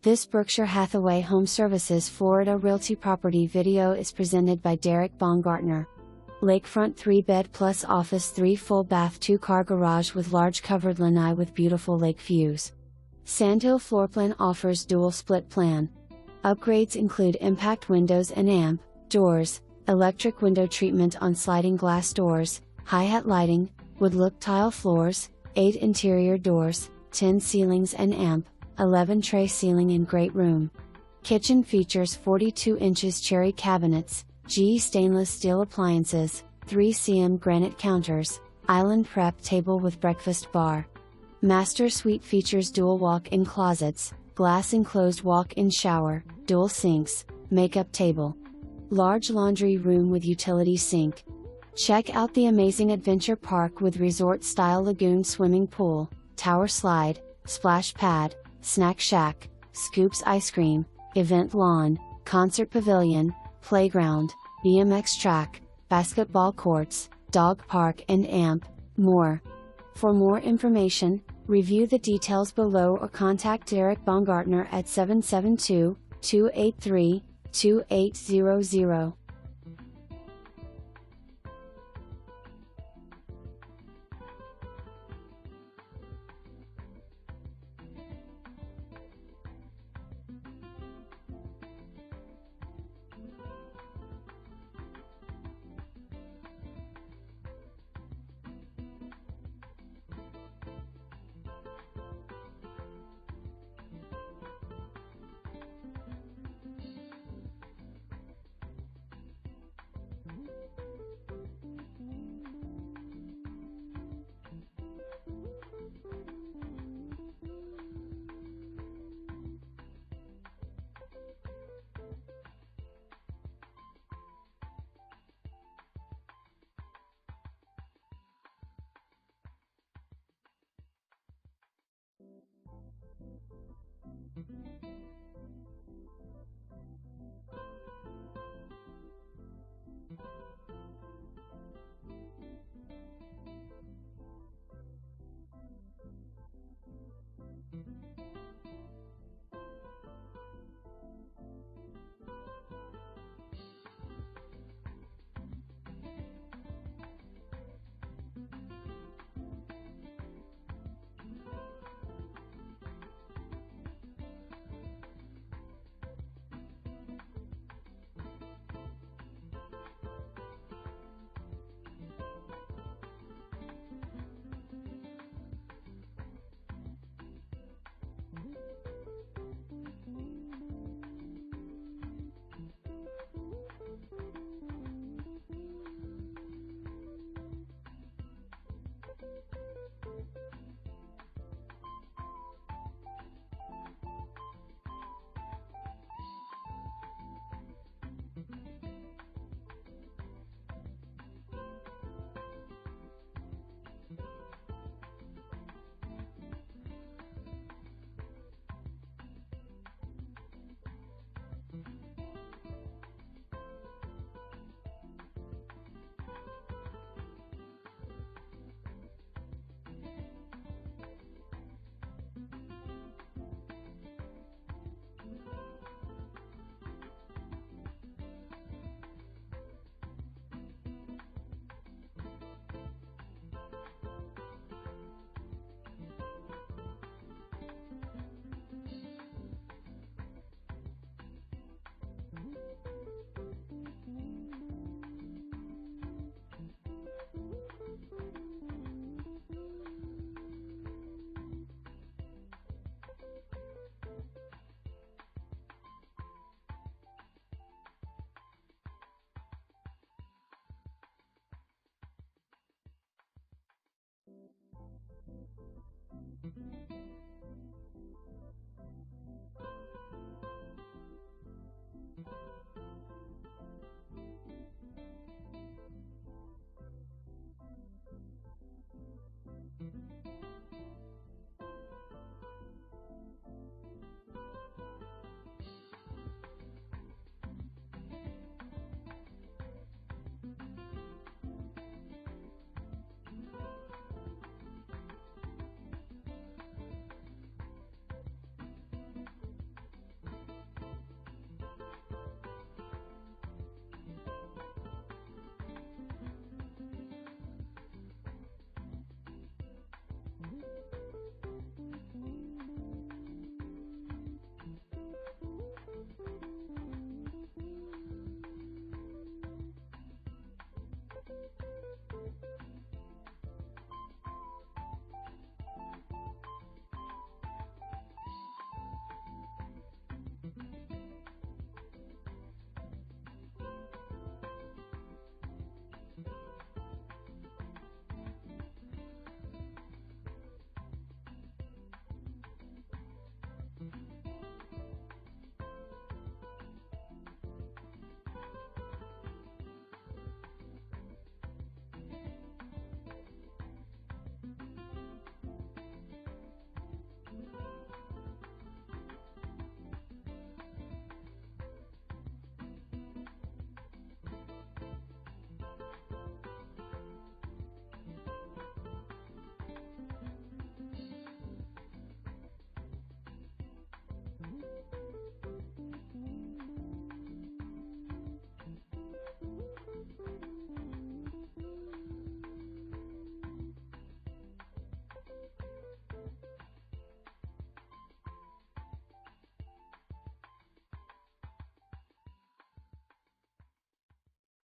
This Berkshire Hathaway HomeServices Florida Realty property video is presented by Derek Baumgartner. Lakefront 3-bed plus office 3 full bath 2-car garage with large covered lanai with beautiful lake views. Sandhill floorplan offers dual split plan. Upgrades include impact windows and amp doors, electric window treatment on sliding glass doors, hi-hat lighting, wood-look tile floors, 8 interior doors, 10 ceilings and amp, 11 tray ceiling and great room. Kitchen features 42 inches cherry cabinets, GE stainless steel appliances, 3 cm granite counters, island prep table with breakfast bar. Master suite features dual walk-in closets, glass enclosed walk-in shower, dual sinks, makeup table. Large laundry room with utility sink. Check out the amazing adventure park with resort-style lagoon swimming pool, tower slide, splash pad, snack shack, Scoops ice cream, event lawn, concert pavilion, playground, BMX track, basketball courts, dog park and amp, more. For more information, review the details below or contact Derek Baumgartner at 772-283-2800.